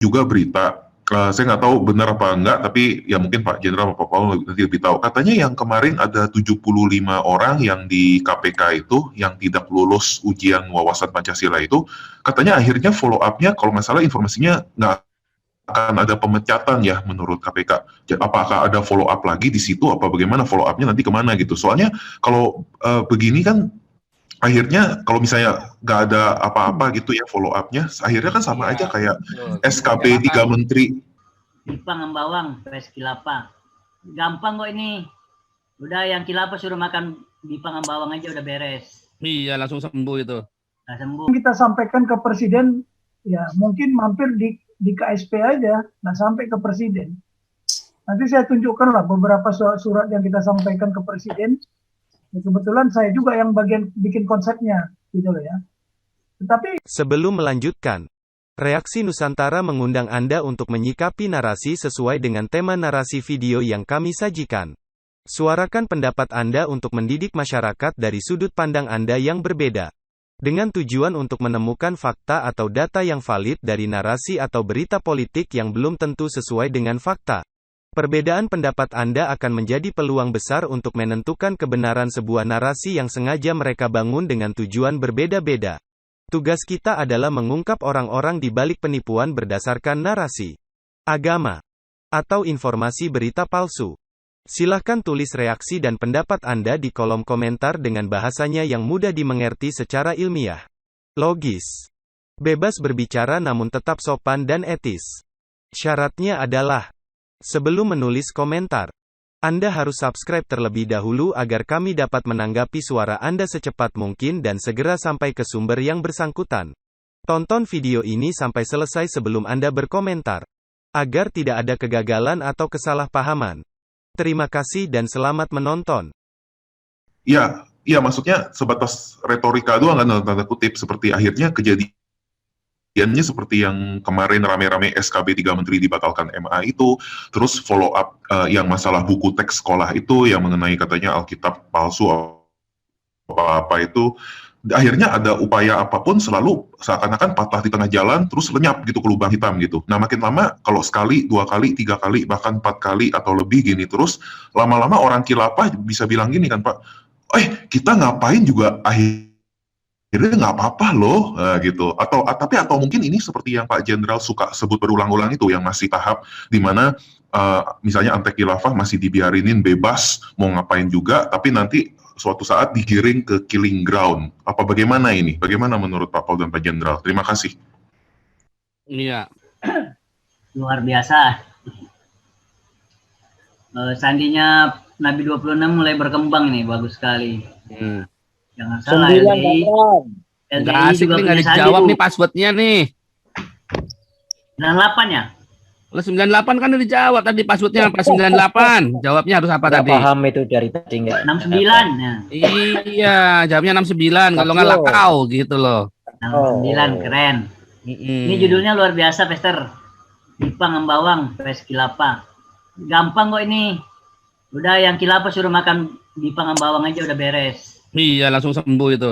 juga berita, saya nggak tahu benar apa enggak, tapi ya mungkin Pak Jenderal Pak Paul nanti lebih tahu. Katanya yang kemarin ada 75 orang yang di KPK itu, yang tidak lulus ujian wawasan Pancasila itu, katanya akhirnya follow up-nya, kalau nggak salah informasinya nggak akan ada pemecatan ya menurut KPK. Apakah ada follow up lagi di situ, apa bagaimana follow up-nya nanti kemana gitu. Soalnya kalau begini kan akhirnya kalau misalnya nggak ada apa-apa gitu ya follow up-nya, akhirnya kan sama aja Iya, kayak betul. SKP 3 menteri. Ipang Ambawang, pes kilapa. Gampang kok ini. Udah yang kilapa suruh makan Ipang Ambawang aja udah beres. Iya, langsung sembuh itu. Nah, sembuh. Kita sampaikan ke presiden, ya mungkin mampir di KSP aja, nggak sampai ke presiden. Nanti saya tunjukkan lah beberapa surat yang kita sampaikan ke presiden. Ya, kebetulan saya juga yang bagian bikin konsepnya, gitu loh ya. Tetapi sebelum melanjutkan, Reaksi Nusantara mengundang Anda untuk menyikapi narasi sesuai dengan tema narasi video yang kami sajikan. Suarakan pendapat Anda untuk mendidik masyarakat dari sudut pandang Anda yang berbeda. Dengan tujuan untuk menemukan fakta atau data yang valid dari narasi atau berita politik yang belum tentu sesuai dengan fakta. Perbedaan pendapat Anda akan menjadi peluang besar untuk menentukan kebenaran sebuah narasi yang sengaja mereka bangun dengan tujuan berbeda-beda. Tugas kita adalah mengungkap orang-orang di balik penipuan berdasarkan narasi, agama, atau informasi berita palsu. Silahkan tulis reaksi dan pendapat Anda di kolom komentar dengan bahasanya yang mudah dimengerti secara ilmiah, logis, bebas berbicara namun tetap sopan dan etis. Syaratnya adalah, sebelum menulis komentar, Anda harus subscribe terlebih dahulu agar kami dapat menanggapi suara Anda secepat mungkin dan segera sampai ke sumber yang bersangkutan. Tonton video ini sampai selesai sebelum Anda berkomentar, agar tidak ada kegagalan atau kesalahpahaman. Terima kasih dan selamat menonton. Ya, maksudnya sebatas retorika doang kan dalam tanda kutip, seperti akhirnya kejadiannya seperti yang kemarin rame-rame SKB 3 menteri dibatalkan MA itu, terus follow up yang masalah buku teks sekolah itu, yang mengenai katanya Alkitab palsu apa-apa itu, akhirnya ada upaya apapun selalu seakan-akan patah di tengah jalan, terus lenyap gitu ke lubang hitam gitu. Nah makin lama, kalau sekali, 2 kali, 3 kali, bahkan 4 kali atau lebih gini terus, lama-lama orang kilapah bisa bilang gini kan Pak, kita ngapain juga akhirnya nggak apa-apa loh, gitu. Atau mungkin ini seperti yang Pak Jenderal suka sebut berulang-ulang itu, yang masih tahap di mana misalnya antek khilafah masih dibiarinin bebas mau ngapain juga, tapi nanti suatu saat digiring ke killing ground. Apa bagaimana ini? Bagaimana menurut Pak Paul dan Pak Jenderal? Terima kasih. Iya. Luar biasa. Sandinya Nabi 26 mulai berkembang nih, bagus sekali. Jangan salah, LDI Asik nih, nggak dijawab nih passwordnya nih. 98 ya? Kalau 98 kan udah dijawab tadi passwordnya apa 98. Jawabnya harus apa tadi? Paham itu dari tadi enggak? 69 ya. Iya, jawabnya 69. Kalau nggak lakau gitu loh. 69 keren. Ini judulnya luar biasa, Pester. Ipang Ambawang, pes kilapa. Gampang kok ini. Udah yang kilapa suruh makan Ipang Ambawang aja udah beres. Iya, langsung sembuh itu.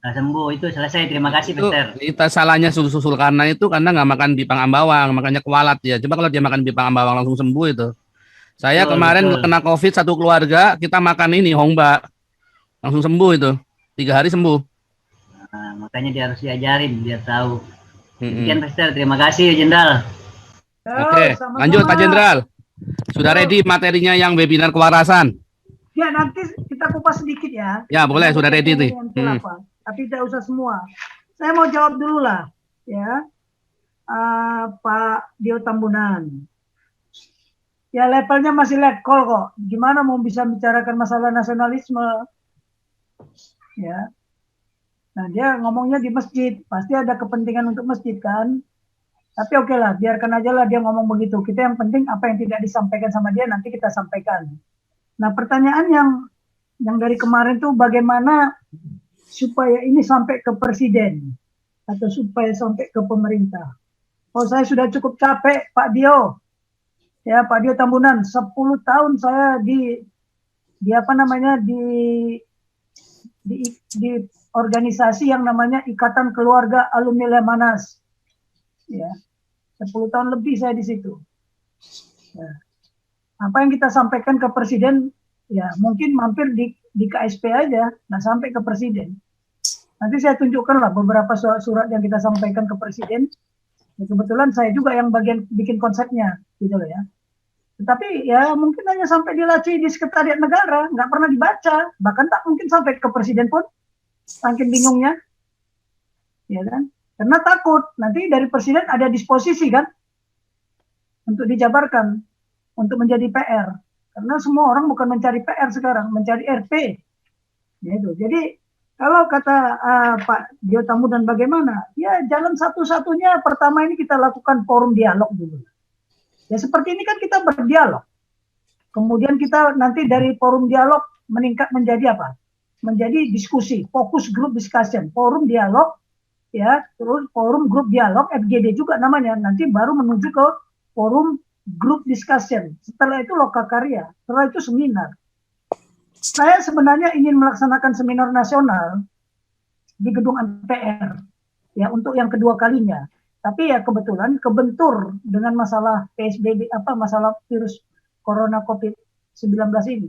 Nah, sembuh itu selesai. Terima kasih, Pester. Kita salahnya susul karena itu karena nggak makan Bipang Ambawang, makanya kualat ya. Coba kalau dia makan Bipang Ambawang langsung sembuh itu. Saya kemarin kena COVID satu keluarga, kita makan ini Hongba, langsung sembuh itu. 3 hari sembuh. Nah, makanya dia harus diajarin biar tahu. Sekian, Pester. Terima kasih, Jenderal. Oke, lanjut Pak Jenderal. Sudah ready materinya yang webinar kewarasan? ya nanti kita kupas sedikit ya. Ya boleh, sudah ready nih. Tapi tidak usah semua. Saya mau jawab dulu lah, ya, Pak Dio Tambunan. Ya levelnya masih letkol kok. Gimana mau bisa bicarakan masalah nasionalisme? Ya. Nah dia ngomongnya di masjid, pasti ada kepentingan untuk masjid kan. Tapi oke lah, biarkan aja lah dia ngomong begitu. Kita yang penting apa yang tidak disampaikan sama dia nanti kita sampaikan. Nah pertanyaan yang dari kemarin tuh bagaimana supaya ini sampai ke presiden atau supaya sampai ke pemerintah. Oh saya sudah cukup capek Pak Dio. Ya Pak Dio Tambunan, 10 tahun saya di apa namanya di organisasi yang namanya Ikatan Keluarga Alumni Lemhanas. Ya. 10 tahun lebih saya di situ. Ya. Apa yang kita sampaikan ke presiden, ya mungkin mampir di KSP aja, nggak sampai ke presiden. Nanti saya tunjukkan lah beberapa surat yang kita sampaikan ke presiden. Ya, kebetulan saya juga yang bagian bikin konsepnya, gitu loh ya. Tetapi ya mungkin hanya sampai dilaci di sekretariat negara, nggak pernah dibaca, bahkan tak mungkin sampai ke presiden pun, saking bingungnya, ya kan? Karena takut nanti dari presiden ada disposisi kan, untuk dijabarkan, untuk menjadi PR. Karena semua orang bukan mencari PR sekarang, mencari RP. Gitu. Jadi kalau kata Pak Dio Tambunan bagaimana? Ya jalan satu-satunya pertama ini kita lakukan forum dialog dulu. Ya seperti ini kan kita berdialog. Kemudian kita nanti dari forum dialog meningkat menjadi apa? Menjadi diskusi, fokus group discussion, forum dialog, ya terus forum grup dialog, FGD juga namanya. Nanti baru menuju ke forum group discussion. Setelah itu lokakarya, setelah itu seminar. Saya sebenarnya ingin melaksanakan seminar nasional di gedung MPR ya untuk yang kedua kalinya. Tapi ya kebetulan kebentur dengan masalah PSBB masalah virus corona COVID-19 ini.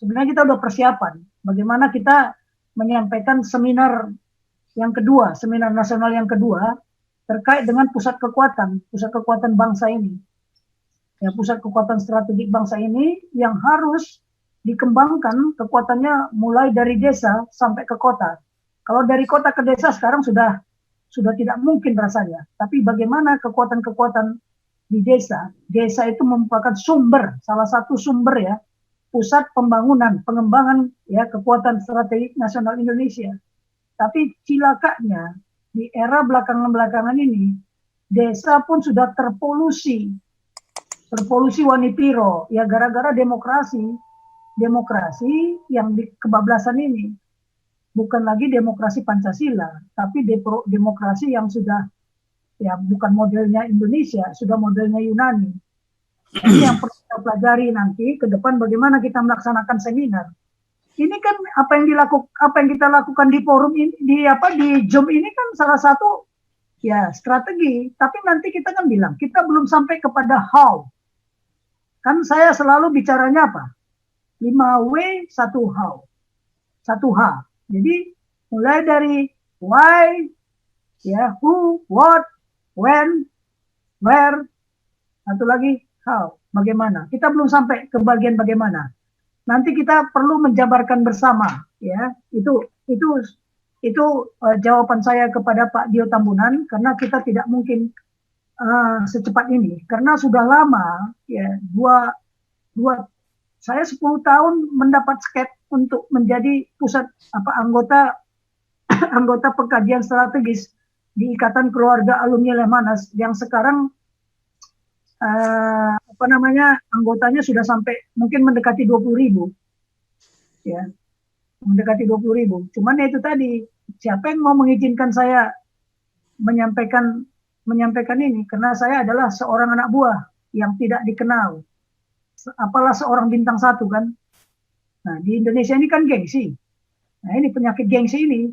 Sebenarnya kita udah persiapan bagaimana kita menyampaikan seminar yang kedua, seminar nasional yang kedua terkait dengan pusat kekuatan bangsa ini. Ya, pusat kekuatan strategik bangsa ini yang harus dikembangkan kekuatannya mulai dari desa sampai ke kota. Kalau dari kota ke desa sekarang sudah tidak mungkin rasanya. Tapi bagaimana kekuatan-kekuatan di desa? Desa itu merupakan salah satu sumber ya, pusat pengembangan ya kekuatan strategik nasional Indonesia. Tapi cilakanya di era belakangan ini, desa pun sudah terpolusi wanipiro ya gara-gara demokrasi yang kebablasan ini bukan lagi demokrasi Pancasila, tapi demokrasi yang sudah ya bukan modelnya Indonesia, sudah modelnya Yunani. Ini yang perlu kita pelajari nanti ke depan bagaimana kita melaksanakan seminar. Ini kan apa yang kita lakukan di forum ini di Zoom ini kan salah satu ya strategi, tapi nanti kita kan bilang kita belum sampai kepada how. Kan saya selalu bicaranya apa? 5W 1 how. 1 H. Jadi mulai dari why, ya, who, what, when, where, satu lagi how, bagaimana. Kita belum sampai ke bagian bagaimana. Nanti kita perlu menjabarkan bersama, ya. Itu jawaban saya kepada Pak Dio Tambunan karena kita tidak mungkin secepat ini karena sudah lama, ya, saya 10 tahun mendapat sket untuk menjadi pusat anggota pengkajian strategis di Ikatan Keluarga Alumni Lemhanas yang sekarang anggotanya sudah sampai mungkin mendekati 20.000 ya, mendekati 20.000. Cuman ya itu tadi, siapa yang mau mengizinkan saya menyampaikan ini karena saya adalah seorang anak buah yang tidak dikenal. Apalah seorang bintang 1 kan. Nah di Indonesia ini kan gengsi. Nah ini penyakit gengsi ini.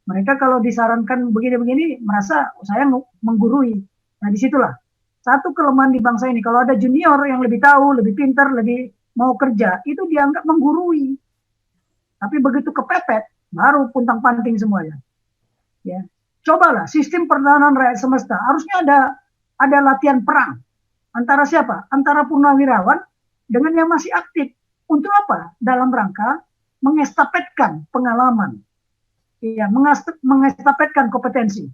Mereka kalau disarankan begini-begini merasa saya menggurui. Nah disitulah satu kelemahan di bangsa ini. Kalau ada junior yang lebih tahu, lebih pintar, lebih mau kerja, itu dianggap menggurui. Tapi begitu kepepet, baru puntang-panting semuanya. Ya, cobalah sistem pertahanan rakyat semesta. Harusnya ada latihan perang antara siapa? Antara purnawirawan dengan yang masih aktif. Untuk apa? Dalam rangka mengestafetkan pengalaman. Ya, mengestafetkan kompetensi.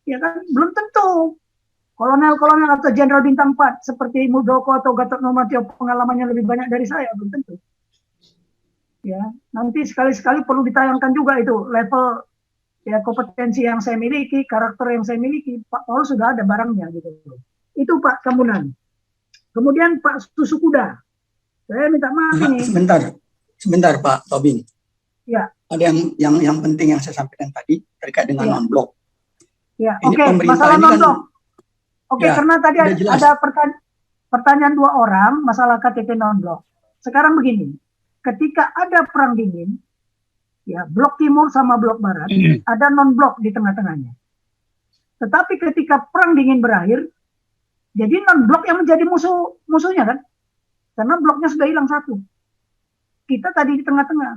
Ya kan? Belum tentu kolonel-kolonel atau jenderal bintang 4 seperti Muldoko atau Gatot Nurmantio pengalamannya lebih banyak dari saya, belum tentu. Ya, nanti sekali-sekali perlu ditayangkan juga itu level ya kompetensi yang saya miliki, karakter yang saya miliki. Pak Paul sudah ada barangnya gitu. Itu Pak Tambunan. Kemudian Pak Susu Kuda. Saya minta maaf ini. Sebentar Pak Tobing. Ya. Ada yang penting yang saya sampaikan tadi terkait dengan non-blok. Ya, oke, masalah non-blok. Oke, karena tadi ada pertanyaan 2 orang masalah KTP non-blok. Sekarang begini, ketika ada perang dingin, ya blok timur sama blok barat, ada non-blok di tengah-tengahnya. Tetapi ketika perang dingin berakhir, jadi non-blok yang menjadi musuhnya kan? Karena bloknya sudah hilang satu. Kita tadi di tengah-tengah.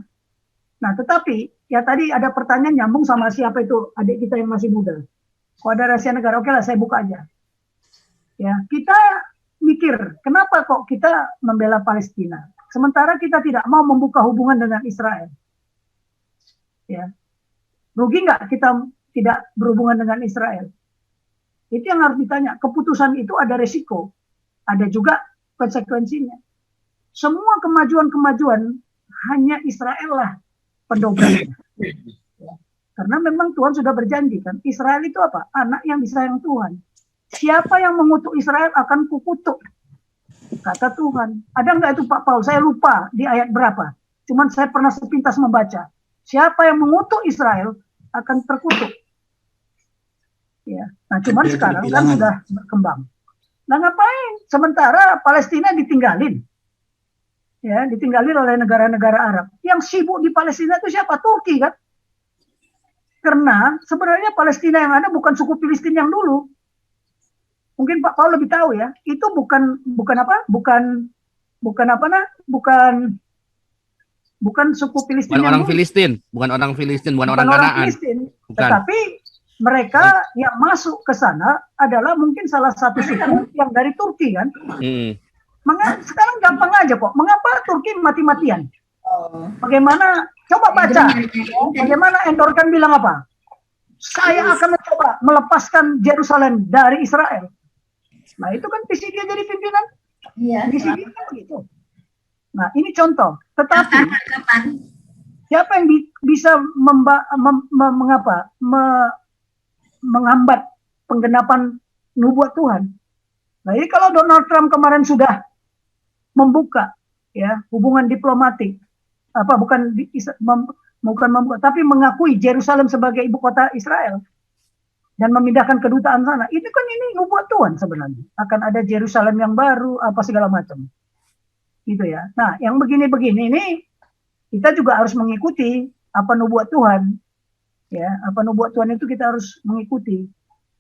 Nah, tetapi ya tadi ada pertanyaan nyambung sama siapa itu adik kita yang masih muda. Kalau ada rahasia negara, oke lah saya buka aja. Ya, kita mikir, kenapa kok kita membela Palestina? Sementara kita tidak mau membuka hubungan dengan Israel. Ya. Rugi nggak kita tidak berhubungan dengan Israel? Itu yang harus ditanya. Keputusan itu ada resiko, ada juga konsekuensinya. Semua kemajuan-kemajuan hanya Israel lah pendobraknya. Ya. Karena memang Tuhan sudah berjanji kan, Israel itu apa? Anak yang disayang Tuhan. Siapa yang mengutuk Israel akan kukutuk, kata Tuhan. Ada nggak itu Pak Paul? Saya lupa di ayat berapa. Cuman saya pernah sepintas membaca. Siapa yang mengutuk Israel akan terkutuk. Ya. Nah, cuman sekarang kan sudah berkembang. Nah, ngapain? Sementara Palestina ditinggalin. Ya, ditinggalin oleh negara-negara Arab. Yang sibuk di Palestina itu siapa? Turki kan? Karena sebenarnya Palestina yang ada bukan suku Filistin yang dulu. Mungkin Pak Paul lebih tahu ya. Itu bukan apa? Bukan suku Filistin Bukan yang orang dulu. Filistin, bukan orang Filistin, bukan orang Kanaan. Filistin. Bukan. Tetapi mereka yang masuk ke sana adalah mungkin salah satu suku yang dari Turki kan. Sekarang gampang aja kok. Mengapa Turki mati-matian? Bagaimana? Coba baca. Bagaimana Erdogan bilang apa? Saya akan mencoba melepaskan Yerusalem dari Israel. Nah, itu kan visi dia jadi pimpinan. Iya. Visi dia kan begitu. Nah, ini contoh. Tetapi siapa yang bisa menghambat penggenapan nubuat Tuhan? Nah, ini kalau Donald Trump kemarin sudah membuka ya hubungan diplomatik, bukan membuka, tapi mengakui Yerusalem sebagai ibu kota Israel dan memindahkan kedutaan sana. Itu kan ini nubuat Tuhan sebenarnya. Akan ada Yerusalem yang baru, apa segala macam. Gitu ya. Nah, yang begini-begini ini kita juga harus mengikuti apa nubuat Tuhan. Ya, apa nubuat Tuhan itu kita harus mengikuti.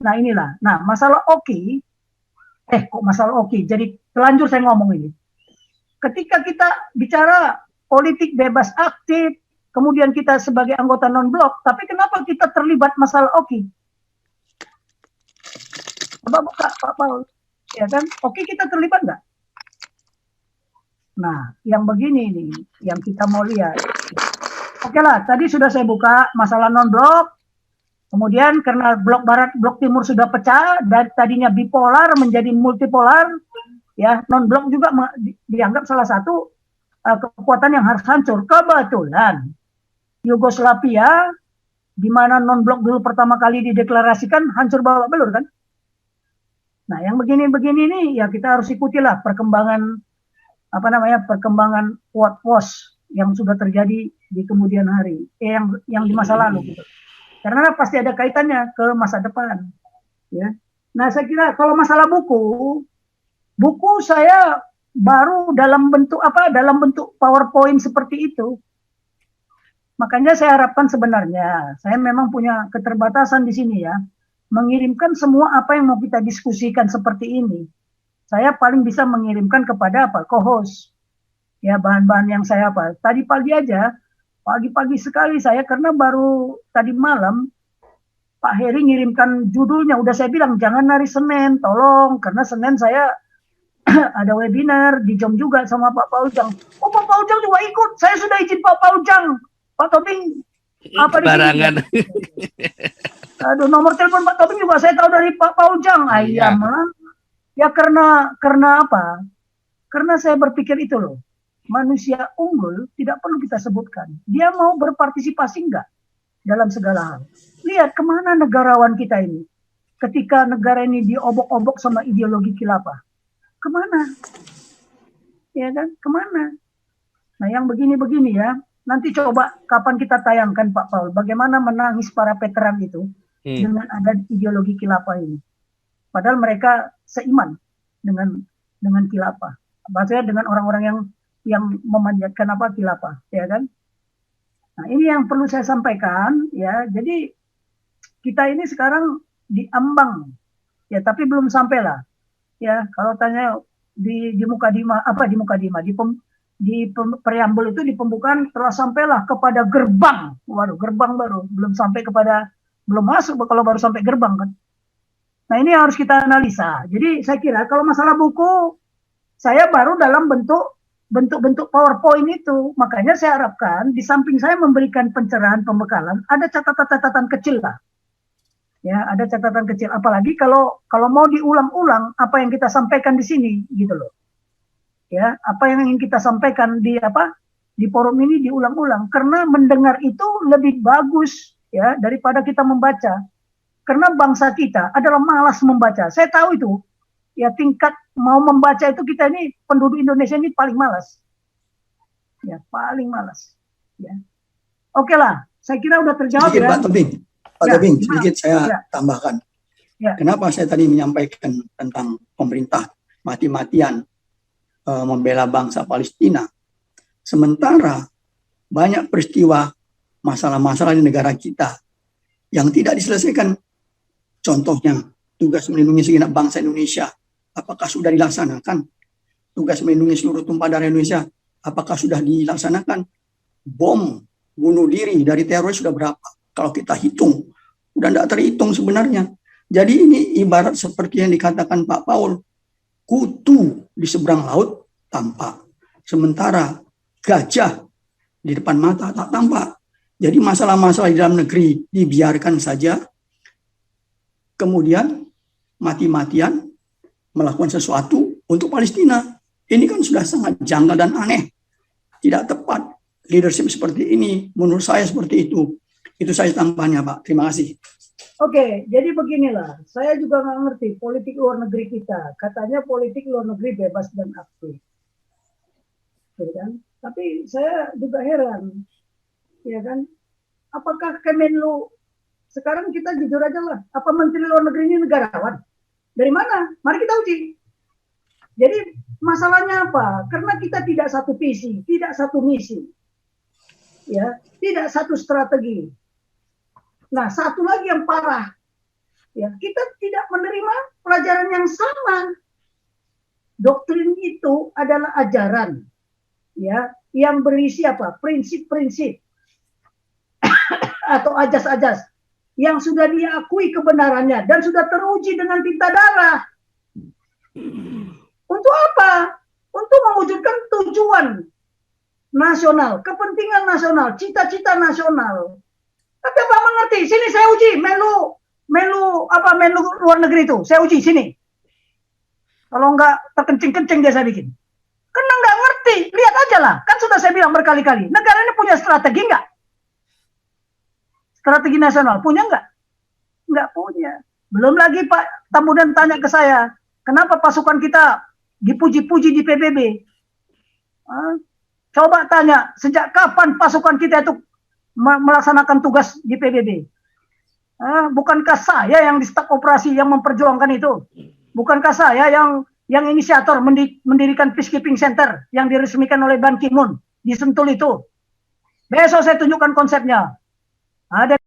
Nah, inilah. Nah, masalah masalah oki. Jadi telanjur saya ngomong ini. Ketika kita bicara politik bebas aktif, kemudian kita sebagai anggota non-blok, tapi kenapa kita terlibat masalah oki? Coba buka Pak Paul, ya kan? Oki kita terlibat nggak? Nah, yang begini nih, yang kita mau lihat. Oke lah, tadi sudah saya buka masalah non-blok, kemudian karena blok barat, blok timur sudah pecah, dan tadinya bipolar menjadi multipolar, ya non-blok juga dianggap salah satu kekuatan yang harus hancur. Kebetulan Yugoslavia, di mana non-blok dulu pertama kali dideklarasikan, hancur babak belur kan? Nah, yang begini-begini nih, ya kita harus ikutilah perkembangan Quad Pos yang sudah terjadi di kemudian hari, yang di masa lalu gitu. Karena pasti ada kaitannya ke masa depan, ya. Nah, saya kira kalau masalah buku saya baru dalam bentuk PowerPoint seperti itu. Makanya saya harapkan sebenarnya, saya memang punya keterbatasan di sini ya, mengirimkan semua apa yang mau kita diskusikan seperti ini. Saya paling bisa mengirimkan kepada co-host. Ya, bahan-bahan yang saya tadi pagi sekali saya, karena baru tadi malam Pak Heri ngirimkan judulnya, udah saya bilang jangan hari Senin, tolong, karena Senin saya ada webinar di Jom juga sama Pak Paujang. Oh, Pak Paujang juga ikut, saya sudah izin Pak Paujang. Pak Tobing, apa di barangan. Aduh, nomor telepon Pak Tobing juga saya tahu dari Pak Paujang. Iya, ya karena apa? Karena saya berpikir itu loh. Manusia unggul tidak perlu kita sebutkan. Dia mau berpartisipasi enggak dalam segala hal. Lihat kemana negarawan kita ini. Ketika negara ini diobok-obok sama ideologi khilafah. Kemana? Ya kan? Kemana? Nah, yang begini-begini ya. Nanti coba kapan kita tayangkan Pak Paul. Bagaimana menangis para veteran itu dengan ada ideologi khilafah ini. Padahal mereka seiman dengan khilafah. Maksudnya dengan orang-orang yang memanjatkan khilafah, ya kan? Nah, ini yang perlu saya sampaikan, ya. Jadi kita ini sekarang diambang. Ya, tapi belum sampai lah. Ya, kalau tanya di mukadimah apa di mukadimah preambul itu di pembukaan telah sampailah kepada gerbang. Waduh, gerbang baru belum sampai kepada belum masuk kalau baru sampai gerbang kan. Nah, ini harus kita analisa. Jadi saya kira kalau masalah buku saya baru dalam bentuk PowerPoint itu. Makanya saya harapkan di samping saya memberikan pencerahan pembekalan ada catatan-catatan kecil lah. Ya, ada catatan kecil. Apalagi kalau mau diulang-ulang apa yang kita sampaikan di sini, gitu loh. Ya, apa yang ingin kita sampaikan di forum ini diulang-ulang. Karena mendengar itu lebih bagus ya daripada kita membaca. Karena bangsa kita adalah malas membaca. Saya tahu itu. Ya, tingkat mau membaca itu kita ini penduduk Indonesia ini paling malas. Ya, paling malas. Ya. Oke lah, saya kira udah terjawab Sedikit, ya. Pak Tobing. Pak Ya, Tobing, sedikit saya ya. tambahkan. Ya. Kenapa saya tadi menyampaikan tentang pemerintah mati-matian membela bangsa Palestina, sementara banyak peristiwa masalah-masalah di negara kita yang tidak diselesaikan. Contohnya tugas melindungi segenap bangsa Indonesia, apakah sudah dilaksanakan? Tugas melindungi seluruh tumpah darah Indonesia, apakah sudah dilaksanakan? Bom bunuh diri dari teroris sudah berapa? Kalau kita hitung, udah tidak terhitung sebenarnya. Jadi ini ibarat seperti yang dikatakan Pak Paul, kutu di seberang laut tampak, sementara gajah di depan mata tak tampak. Jadi masalah-masalah di dalam negeri dibiarkan saja, kemudian mati-matian melakukan sesuatu untuk Palestina. Ini kan sudah sangat janggal dan aneh. Tidak tepat leadership seperti ini, menurut saya seperti itu. Itu saya tambahannya, Pak. Terima kasih. Oke, jadi beginilah. Saya juga nggak ngerti politik luar negeri kita. Katanya politik luar negeri bebas dan aktif. Ya kan? Tapi saya juga heran. Ya kan? Apakah Kemenlu, sekarang kita jujur aja lah, apa Menteri Luar Negeri ini negarawan? Dari mana? Mari kita uji. Jadi masalahnya apa? Karena kita tidak satu visi, tidak satu misi. Ya, tidak satu strategi. Nah, satu lagi yang parah, ya, kita tidak menerima pelajaran yang sama. Doktrin itu adalah ajaran, ya, yang berisi apa? Prinsip-prinsip atau ajas-ajas yang sudah diakui kebenarannya dan sudah teruji dengan tinta darah. Untuk apa? Untuk mewujudkan tujuan nasional, kepentingan nasional, cita-cita nasional. Tapi Pak mengerti, sini saya uji, Menlu luar negeri itu, saya uji sini. Kalau enggak terkencing-kencing dia saya bikin. Karena enggak ngerti, lihat aja lah. Kan sudah saya bilang berkali-kali, negara ini punya strategi enggak? Strategi nasional, punya enggak? Enggak punya. Belum lagi Pak Tambunan tanya ke saya, kenapa pasukan kita dipuji-puji di PBB? Coba tanya, sejak kapan pasukan kita itu melaksanakan tugas di PBB? Bukankah saya yang di staf operasi yang memperjuangkan itu? Bukankah saya yang inisiator mendirikan peacekeeping center yang diresmikan oleh Ban Ki-moon di Sentul itu? Besok saya tunjukkan konsepnya. Ada